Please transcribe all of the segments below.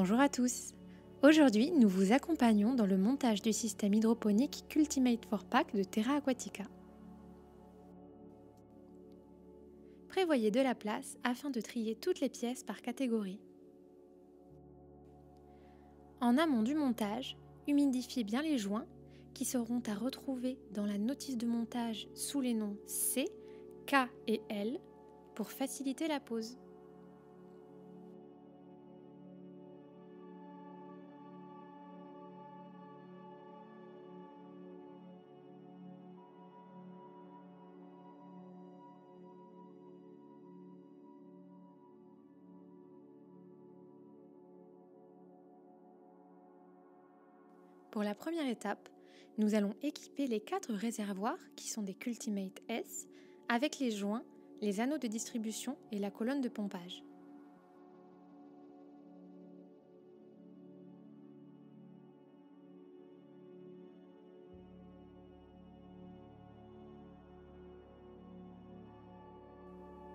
Bonjour à tous. Aujourd'hui, nous vous accompagnons dans le montage du système hydroponique Cultimate 4Pack de Terra Aquatica. Prévoyez de la place afin de trier toutes les pièces par catégorie. En amont du montage, humidifiez bien les joints qui seront à retrouver dans la notice de montage sous les noms C, K et L pour faciliter la pose. Pour la première étape, nous allons équiper les 4 réservoirs qui sont des Cultimate S avec les joints, les anneaux de distribution et la colonne de pompage.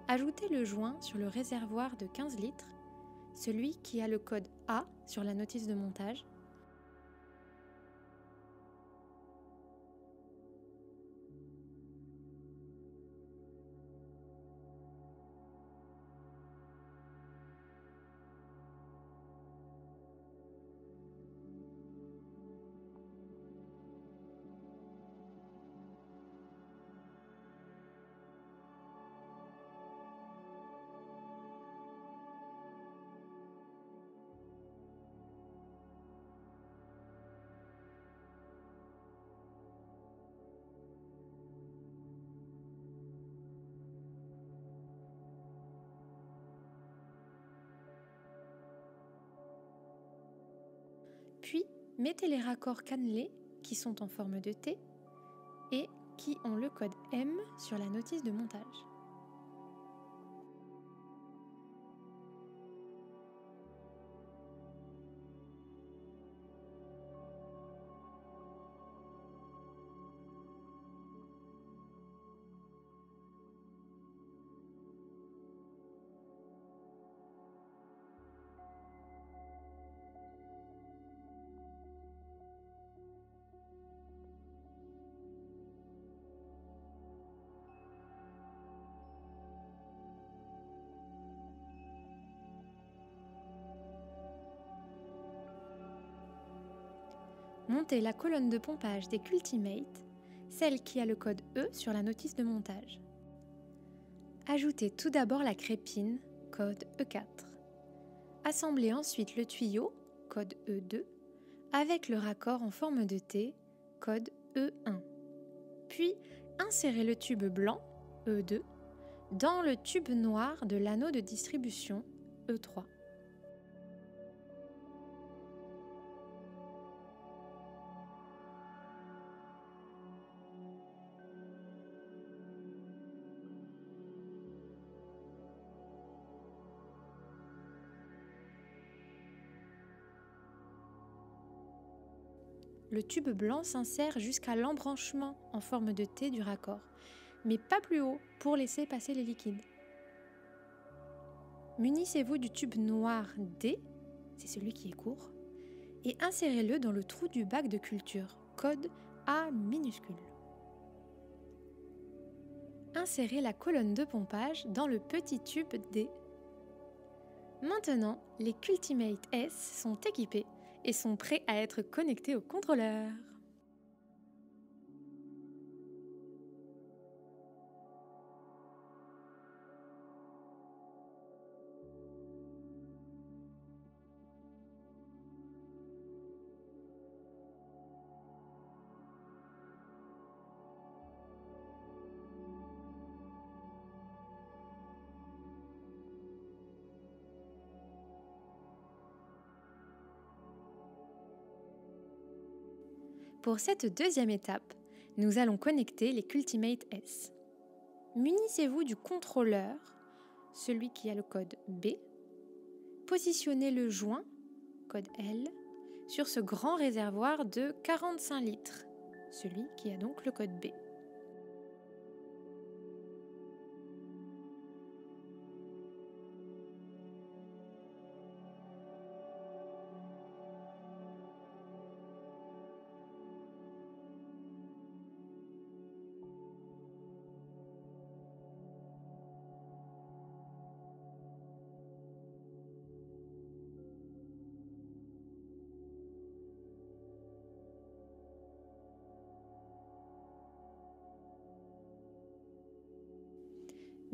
Ajoutez le joint sur le réservoir de 15 litres, celui qui a le code A sur la notice de montage. Puis, mettez les raccords cannelés qui sont en forme de T et qui ont le code M sur la notice de montage. Montez la colonne de pompage des Cultimate, celle qui a le code E sur la notice de montage. Ajoutez tout d'abord la crépine, code E4. Assemblez ensuite le tuyau, code E2, avec le raccord en forme de T, code E1. Puis, insérez le tube blanc, E2, dans le tube noir de l'anneau de distribution, E3. Le tube blanc s'insère jusqu'à l'embranchement en forme de T du raccord, mais pas plus haut pour laisser passer les liquides. Munissez-vous du tube noir D, c'est celui qui est court, et insérez-le dans le trou du bac de culture, code A minuscule. Insérez la colonne de pompage dans le petit tube D. Maintenant, les Cultimate S sont équipés et sont prêts à être connectés au contrôleur. Pour cette deuxième étape, nous allons connecter les Cultimate S. Munissez-vous du contrôleur, celui qui a le code B. Positionnez le joint, code L, sur ce grand réservoir de 45 litres, celui qui a donc le code B.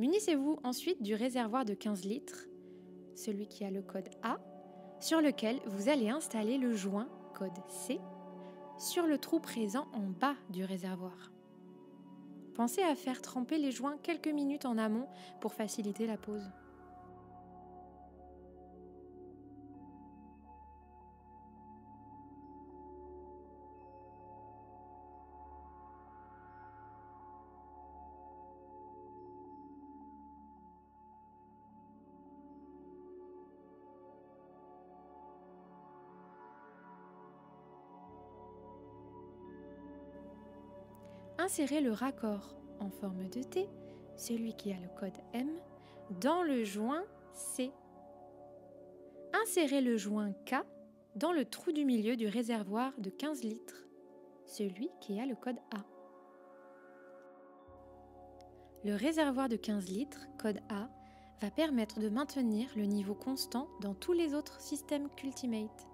Munissez-vous ensuite du réservoir de 15 litres, celui qui a le code A, sur lequel vous allez installer le joint, code C, sur le trou présent en bas du réservoir. Pensez à faire tremper les joints quelques minutes en amont pour faciliter la pose. Insérez le raccord en forme de T, celui qui a le code M, dans le joint C. Insérez le joint K dans le trou du milieu du réservoir de 15 litres, celui qui a le code A. Le réservoir de 15 litres, code A, va permettre de maintenir le niveau constant dans tous les autres systèmes Cultimate.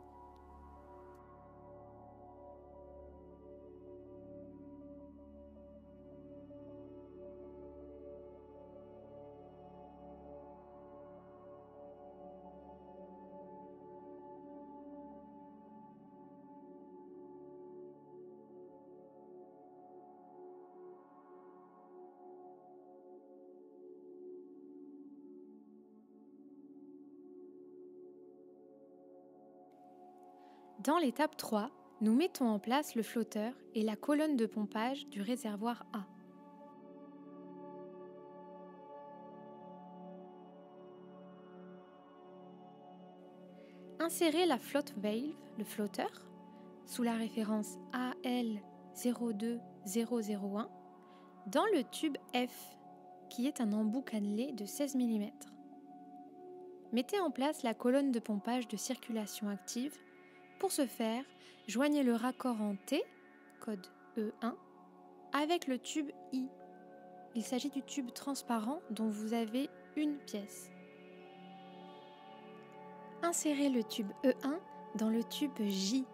Dans l'étape 3, nous mettons en place le flotteur et la colonne de pompage du réservoir A. Insérez la float valve, le flotteur, sous la référence AL02001 dans le tube F, qui est un embout cannelé de 16 mm. Mettez en place la colonne de pompage de circulation active. Pour ce faire, joignez le raccord en T, code E1, avec le tube I. Il s'agit du tube transparent dont vous avez une pièce. Insérez le tube E1 dans le tube J.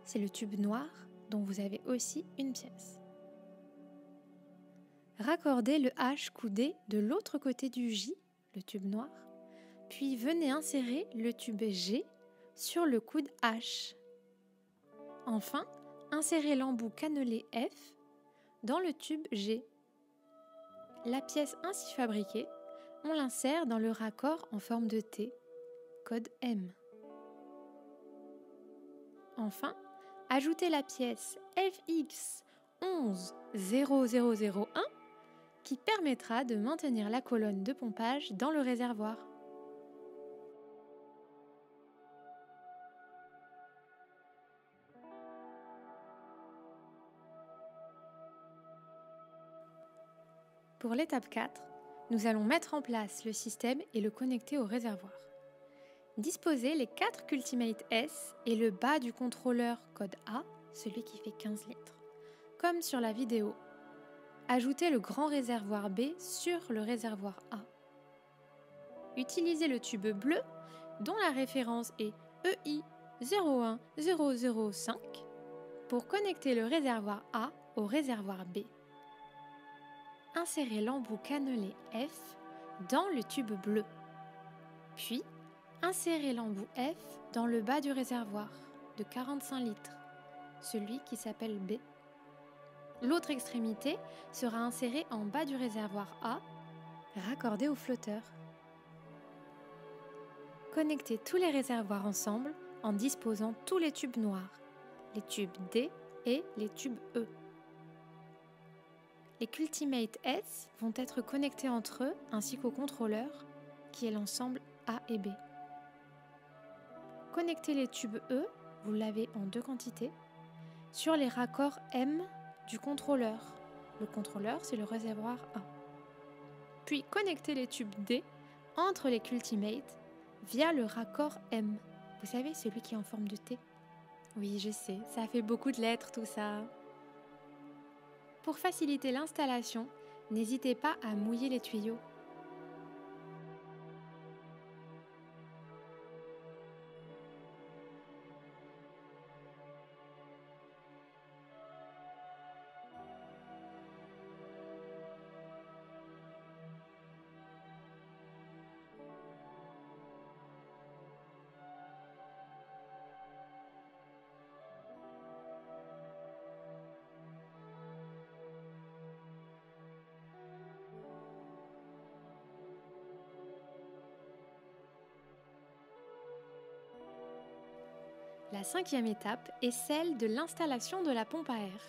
C'est le tube noir dont vous avez aussi une pièce. Raccordez le H coudé de l'autre côté du J, le tube noir, puis venez insérer le tube G sur le coude H. Enfin, insérez l'embout cannelé F dans le tube G. La pièce ainsi fabriquée, on l'insère dans le raccord en forme de T, code M. Enfin, ajoutez la pièce FX110001 qui permettra de maintenir la colonne de pompage dans le réservoir. Pour l'étape 4, nous allons mettre en place le système et le connecter au réservoir. Disposez les 4 Cultimate S et le bas du contrôleur code A, celui qui fait 15 litres, comme sur la vidéo. Ajoutez le grand réservoir B sur le réservoir A. Utilisez le tube bleu dont la référence est EI01005 pour connecter le réservoir A au réservoir B. Insérez l'embout cannelé F dans le tube bleu. Puis, insérez l'embout F dans le bas du réservoir de 45 litres, celui qui s'appelle B. L'autre extrémité sera insérée en bas du réservoir A, raccordé au flotteur. Connectez tous les réservoirs ensemble en disposant tous les tubes noirs, les tubes D et les tubes E. Les Cultimate S vont être connectés entre eux ainsi qu'au contrôleur, qui est l'ensemble A et B. Connectez les tubes E, vous l'avez en 2 quantités, sur les raccords M du contrôleur. Le contrôleur, c'est le réservoir A. Puis connectez les tubes D entre les Cultimate via le raccord M. Vous savez, celui qui est en forme de T. Oui, je sais, ça fait beaucoup de lettres tout ça. Pour faciliter l'installation, n'hésitez pas à mouiller les tuyaux. La 5e étape est celle de l'installation de la pompe à air.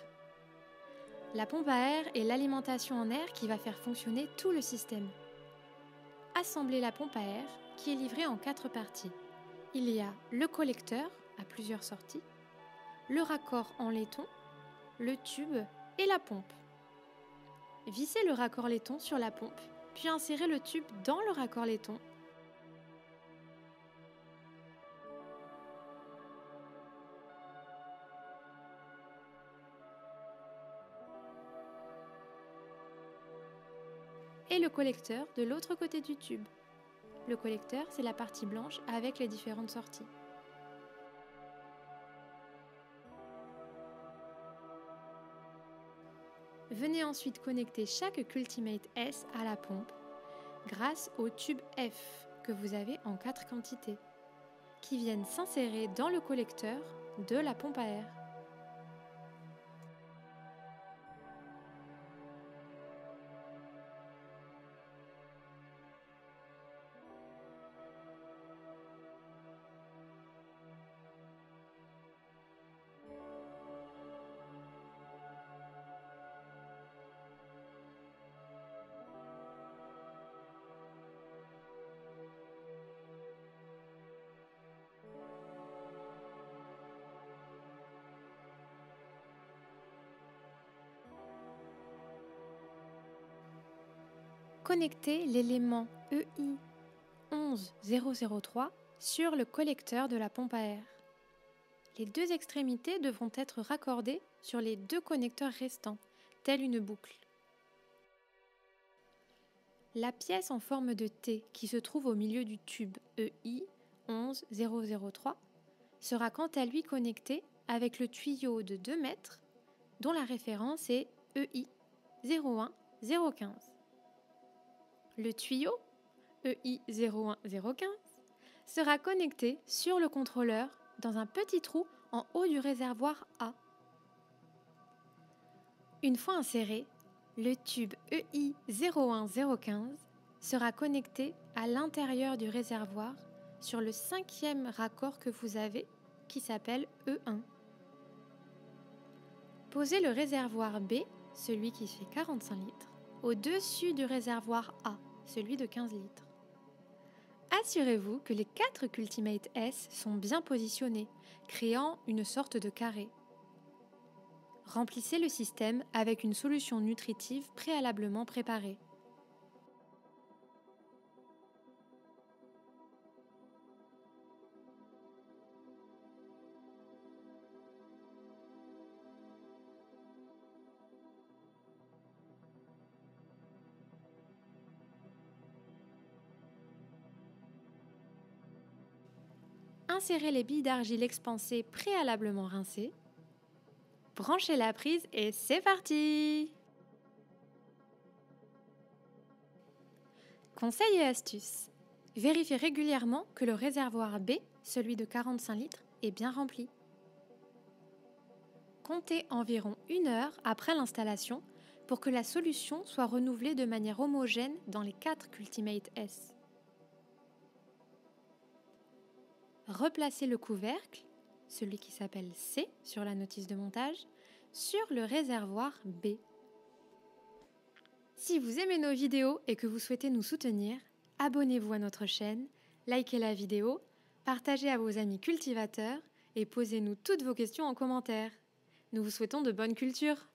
La pompe à air est l'alimentation en air qui va faire fonctionner tout le système. Assemblez la pompe à air qui est livrée en 4 parties. Il y a le collecteur à plusieurs sorties, le raccord en laiton, le tube et la pompe. Vissez le raccord laiton sur la pompe, puis insérez le tube dans le raccord laiton. Et le collecteur de l'autre côté du tube. Le collecteur, c'est la partie blanche avec les différentes sorties. Venez ensuite connecter chaque Cultimate S à la pompe grâce au tube F que vous avez en 4 quantités, qui viennent s'insérer dans le collecteur de la pompe à air. Connectez l'élément EI 11003 sur le collecteur de la pompe à air. Les 2 extrémités devront être raccordées sur les 2 connecteurs restants, telle une boucle. La pièce en forme de T qui se trouve au milieu du tube EI 11003 sera quant à lui connectée avec le tuyau de 2 mètres dont la référence est EI 01015. Le tuyau EI 01015 sera connecté sur le contrôleur dans un petit trou en haut du réservoir A. Une fois inséré, le tube EI 01015 sera connecté à l'intérieur du réservoir sur le 5e raccord que vous avez qui s'appelle E1. Posez le réservoir B, celui qui fait 45 litres, au-dessus du réservoir A, celui de 15 litres. Assurez-vous que les 4 Cultimate S sont bien positionnés, créant une sorte de carré. Remplissez le système avec une solution nutritive préalablement préparée. Insérez les billes d'argile expansées préalablement rincées. Branchez la prise et c'est parti! Conseil et astuce. Vérifiez régulièrement que le réservoir B, celui de 45 litres, est bien rempli. Comptez environ 1 heure après l'installation pour que la solution soit renouvelée de manière homogène dans les 4 Cultimate S. Replacez le couvercle, celui qui s'appelle C sur la notice de montage, sur le réservoir B. Si vous aimez nos vidéos et que vous souhaitez nous soutenir, abonnez-vous à notre chaîne, likez la vidéo, partagez à vos amis cultivateurs et posez-nous toutes vos questions en commentaire. Nous vous souhaitons de bonnes cultures.